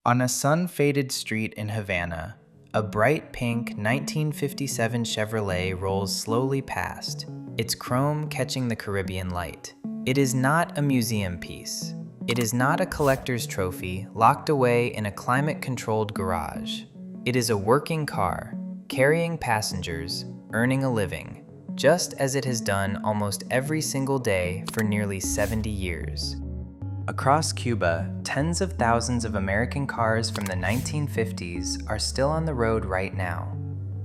On a sun-faded street in Havana, a bright pink 1957 Chevrolet rolls slowly past, its chrome catching the Caribbean light. It is not a museum piece. It is not a collector's trophy locked away in a climate-controlled garage. It is a working car, carrying passengers, earning a living, just as it has done almost every single day for nearly 70 years. Across Cuba, tens of thousands of American cars from the 1950s are still on the road right now.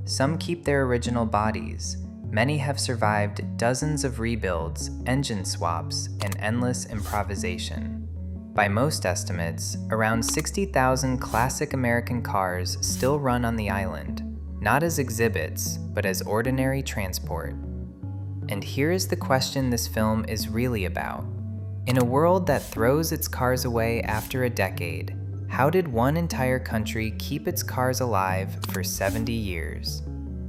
Some keep their original bodies. Many have survived dozens of rebuilds, engine swaps, and endless improvisation. By most estimates, around 60,000 classic American cars still run on the island, not as exhibits, but as ordinary transport. And here is the question this film is really about. In a world that throws its cars away after a decade, how did one entire country keep its cars alive for 70 years?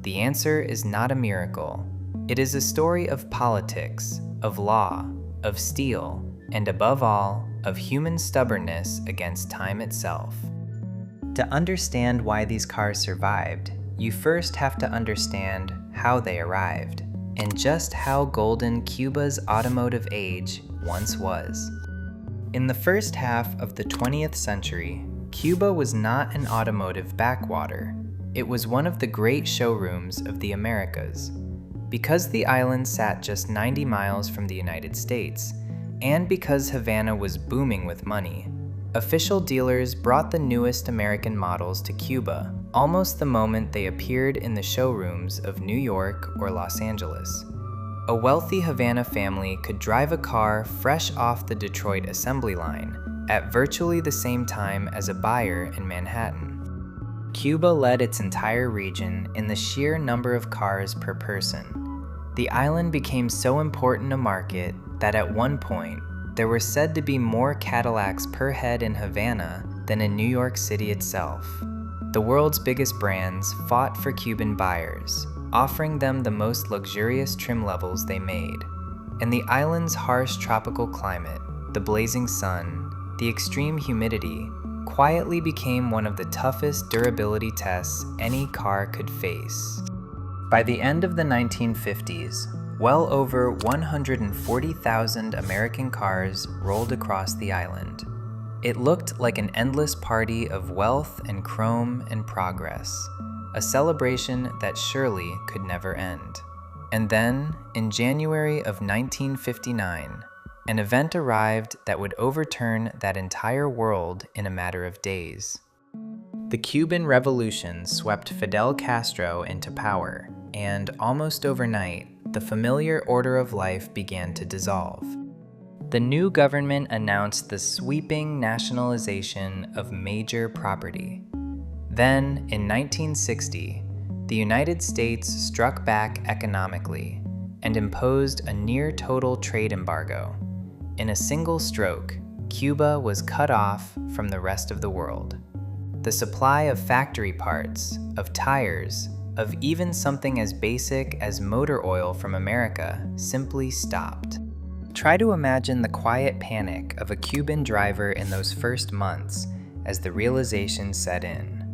The answer is not a miracle. It is a story of politics, of law, of steel, and above all, of human stubbornness against time itself. To understand why these cars survived, you first have to understand how they arrived, and just how golden Cuba's automotive age once was. In the first half of the 20th century, Cuba was not an automotive backwater. It was one of the great showrooms of the Americas. Because the island sat just 90 miles from the United States, and because Havana was booming with money, official dealers brought the newest American models to Cuba almost the moment they appeared in the showrooms of New York or Los Angeles. A wealthy Havana family could drive a car fresh off the Detroit assembly line at virtually the same time as a buyer in Manhattan. Cuba led its entire region in the sheer number of cars per person. The island became so important a market that at one point, there were said to be more Cadillacs per head in Havana than in New York City itself. The world's biggest brands fought for Cuban buyers, offering them the most luxurious trim levels they made. And the island's harsh tropical climate, the blazing sun, the extreme humidity, quietly became one of the toughest durability tests any car could face. By the end of the 1950s, well over 140,000 American cars rolled across the island. It looked like an endless party of wealth and chrome and progress, a celebration that surely could never end. And then, in January of 1959, an event arrived that would overturn that entire world in a matter of days. The Cuban Revolution swept Fidel Castro into power, and almost overnight, the familiar order of life began to dissolve. The new government announced the sweeping nationalization of major property. Then, in 1960, the United States struck back economically and imposed a near-total trade embargo. In a single stroke, Cuba was cut off from the rest of the world. The supply of factory parts, of tires, of even something as basic as motor oil from America simply stopped. Try to imagine the quiet panic of a Cuban driver in those first months as the realization set in.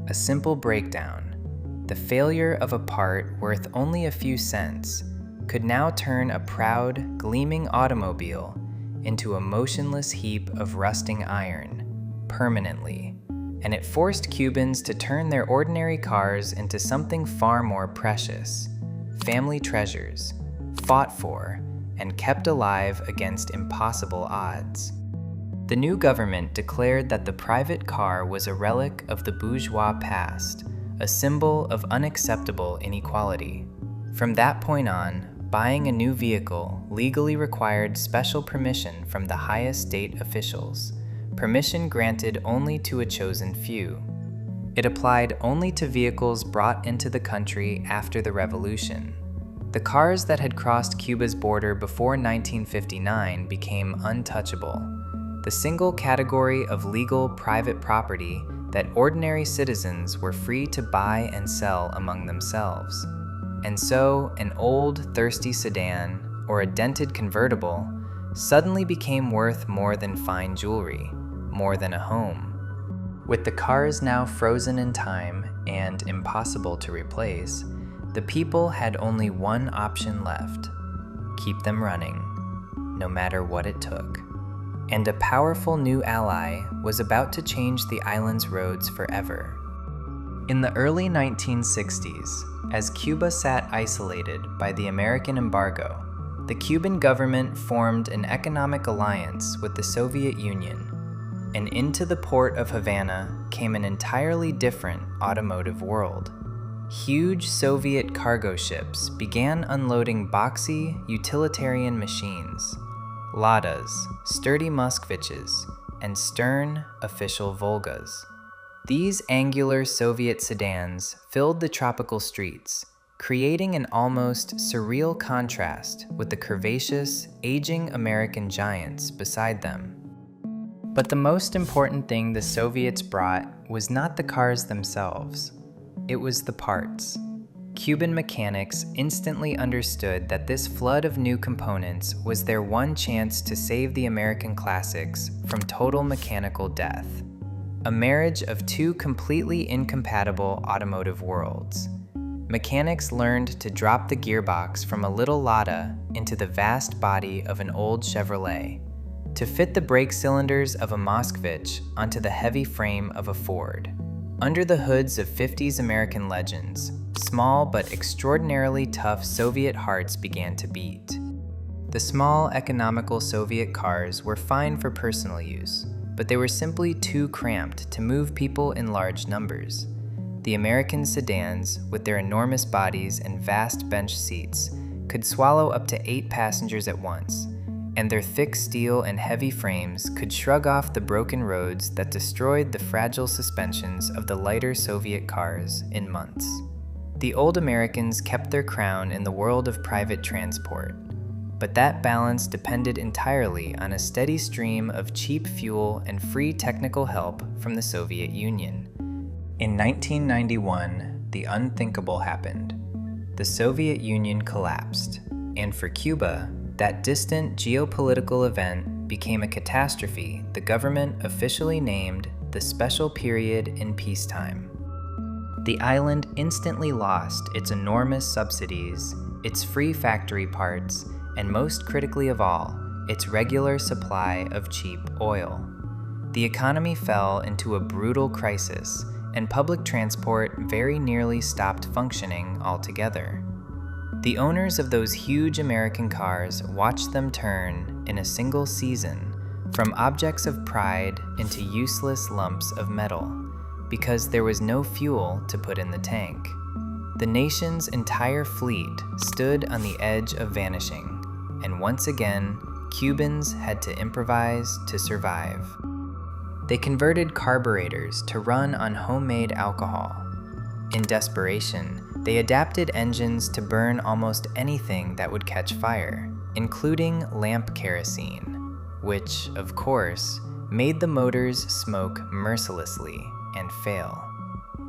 A simple breakdown, the failure of a part worth only a few cents, could now turn a proud, gleaming automobile into a motionless heap of rusting iron, permanently. And it forced Cubans to turn their ordinary cars into something far more precious, family treasures, fought for, and kept alive against impossible odds. The new government declared that the private car was a relic of the bourgeois past, a symbol of unacceptable inequality. From that point on, buying a new vehicle legally required special permission from the highest state officials, permission granted only to a chosen few. It applied only to vehicles brought into the country after the revolution. The cars that had crossed Cuba's border before 1959 became untouchable, the single category of legal private property that ordinary citizens were free to buy and sell among themselves. And so, an old, thirsty sedan, or a dented convertible, suddenly became worth more than fine jewelry, more than a home. With the cars now frozen in time and impossible to replace, the people had only one option left: keep them running, no matter what it took. And a powerful new ally was about to change the island's roads forever. In the early 1960s, as Cuba sat isolated by the American embargo, the Cuban government formed an economic alliance with the Soviet Union, and into the port of Havana came an entirely different automotive world. Huge Soviet cargo ships began unloading boxy, utilitarian machines, Ladas, sturdy Moskvitches, and stern, official Volgas. These angular Soviet sedans filled the tropical streets, creating an almost surreal contrast with the curvaceous, aging American giants beside them. But the most important thing the Soviets brought was not the cars themselves. It was the parts. Cuban mechanics instantly understood that this flood of new components was their one chance to save the American classics from total mechanical death. A marriage of two completely incompatible automotive worlds. Mechanics learned to drop the gearbox from a little Lada into the vast body of an old Chevrolet, to fit the brake cylinders of a Moskvitch onto the heavy frame of a Ford. Under the hoods of 50s American legends, small but extraordinarily tough Soviet hearts began to beat. The small, economical Soviet cars were fine for personal use, but they were simply too cramped to move people in large numbers. The American sedans, with their enormous bodies and vast bench seats, could swallow up to 8 passengers at once, and their thick steel and heavy frames could shrug off the broken roads that destroyed the fragile suspensions of the lighter Soviet cars in months. The old Americans kept their crown in the world of private transport, but that balance depended entirely on a steady stream of cheap fuel and free technical help from the Soviet Union. In 1991, the unthinkable happened. The Soviet Union collapsed, and for Cuba, that distant geopolitical event became a catastrophe the government officially named the Special Period in Peacetime. The island instantly lost its enormous subsidies, its free factory parts, and most critically of all, its regular supply of cheap oil. The economy fell into a brutal crisis, and public transport very nearly stopped functioning altogether. The owners of those huge American cars watched them turn, in a single season, from objects of pride into useless lumps of metal, because there was no fuel to put in the tank. The nation's entire fleet stood on the edge of vanishing, and once again, Cubans had to improvise to survive. They converted carburetors to run on homemade alcohol. In desperation, they adapted engines to burn almost anything that would catch fire, including lamp kerosene, which, of course, made the motors smoke mercilessly and fail.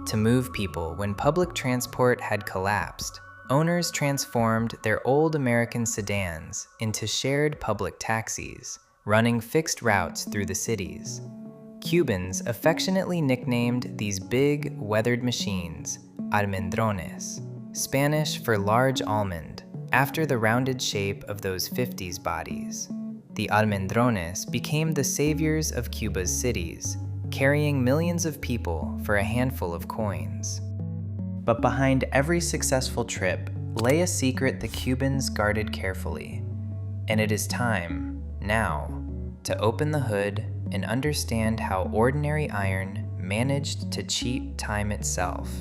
To move people when public transport had collapsed, owners transformed their old American sedans into shared public taxis, running fixed routes through the cities. Cubans affectionately nicknamed these big, weathered machines almendrones, Spanish for large almond, after the rounded shape of those 50s bodies. The almendrones became the saviors of Cuba's cities, carrying millions of people for a handful of coins. But behind every successful trip lay a secret the Cubans guarded carefully, and it is time, now, to open the hood and understand how ordinary iron managed to cheat time itself.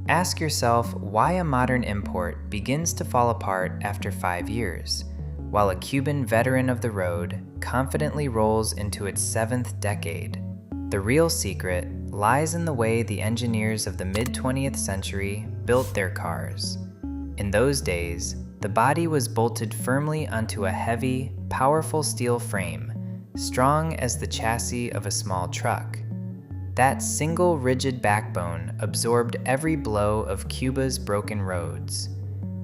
Ask yourself why a modern import begins to fall apart after 5 years, while a Cuban veteran of the road confidently rolls into its 7th decade. The real secret lies in the way the engineers of the mid-20th century built their cars. In those days, the body was bolted firmly onto a heavy, powerful steel frame, strong as the chassis of a small truck. That single rigid backbone absorbed every blow of Cuba's broken roads.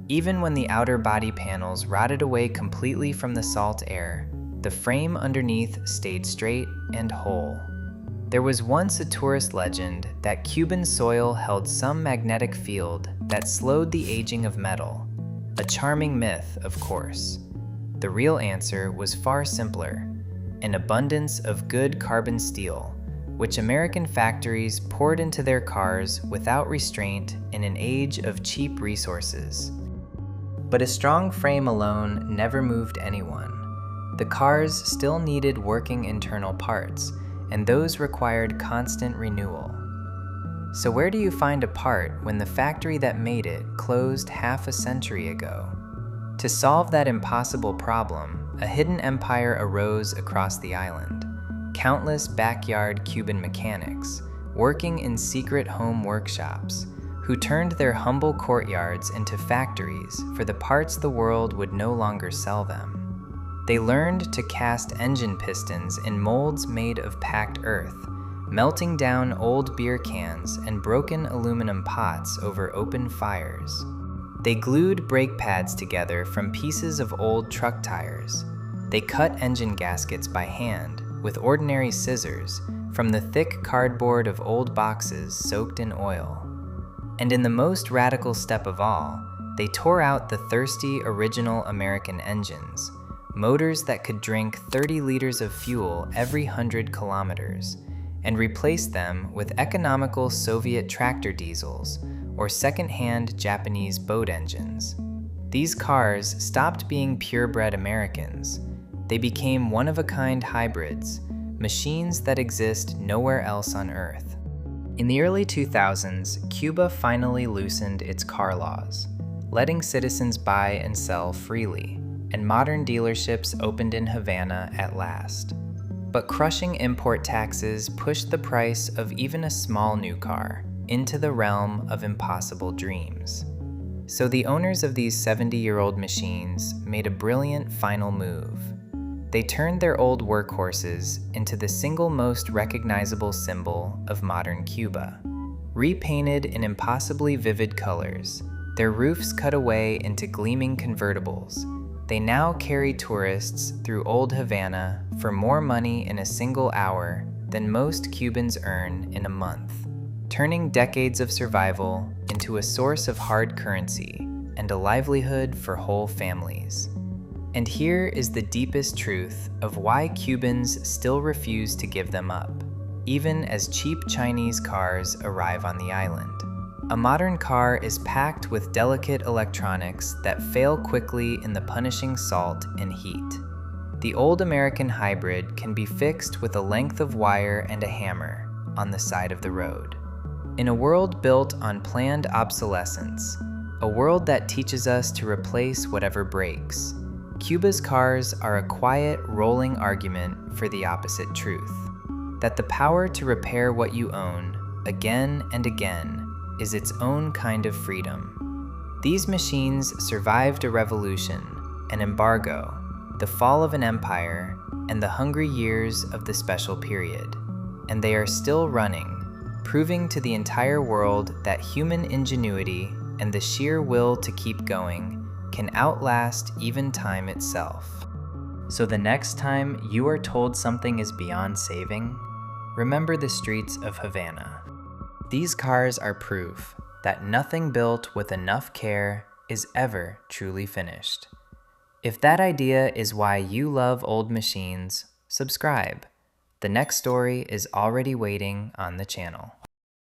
Even when the outer body panels rotted away completely from the salt air, the frame underneath stayed straight and whole. There was once a tourist legend that Cuban soil held some magnetic field that slowed the aging of metal. A charming myth, of course. The real answer was far simpler: an abundance of good carbon steel, which American factories poured into their cars without restraint in an age of cheap resources. But a strong frame alone never moved anyone. The cars still needed working internal parts, and those required constant renewal. So where do you find a part when the factory that made it closed half a century ago? To solve that impossible problem, a hidden empire arose across the island. Countless backyard Cuban mechanics, working in secret home workshops, who turned their humble courtyards into factories for the parts the world would no longer sell them. They learned to cast engine pistons in molds made of packed earth, melting down old beer cans and broken aluminum pots over open fires. They glued brake pads together from pieces of old truck tires. They cut engine gaskets by hand with ordinary scissors from the thick cardboard of old boxes soaked in oil. And in the most radical step of all, they tore out the thirsty original American engines, motors that could drink 30 liters of fuel every 100 kilometers, and replaced them with economical Soviet tractor diesels or second-hand Japanese boat engines. These cars stopped being purebred Americans. They became one-of-a-kind hybrids, machines that exist nowhere else on Earth. In the early 2000s, Cuba finally loosened its car laws, letting citizens buy and sell freely, and modern dealerships opened in Havana at last. But crushing import taxes pushed the price of even a small new car into the realm of impossible dreams. So the owners of these 70-year-old machines made a brilliant final move. They turned their old workhorses into the single most recognizable symbol of modern Cuba. Repainted in impossibly vivid colors, their roofs cut away into gleaming convertibles, they now carry tourists through old Havana for more money in a single hour than most Cubans earn in a month, turning decades of survival into a source of hard currency and a livelihood for whole families. And here is the deepest truth of why Cubans still refuse to give them up, even as cheap Chinese cars arrive on the island. A modern car is packed with delicate electronics that fail quickly in the punishing salt and heat. The old American hybrid can be fixed with a length of wire and a hammer on the side of the road. In a world built on planned obsolescence, a world that teaches us to replace whatever breaks, Cuba's cars are a quiet, rolling argument for the opposite truth: that the power to repair what you own, again and again, is its own kind of freedom. These machines survived a revolution, an embargo, the fall of an empire, and the hungry years of the special period. And they are still running, proving to the entire world that human ingenuity and the sheer will to keep going can outlast even time itself. So the next time you are told something is beyond saving, remember the streets of Havana. These cars are proof that nothing built with enough care is ever truly finished. If that idea is why you love old machines, subscribe. The next story is already waiting on the channel.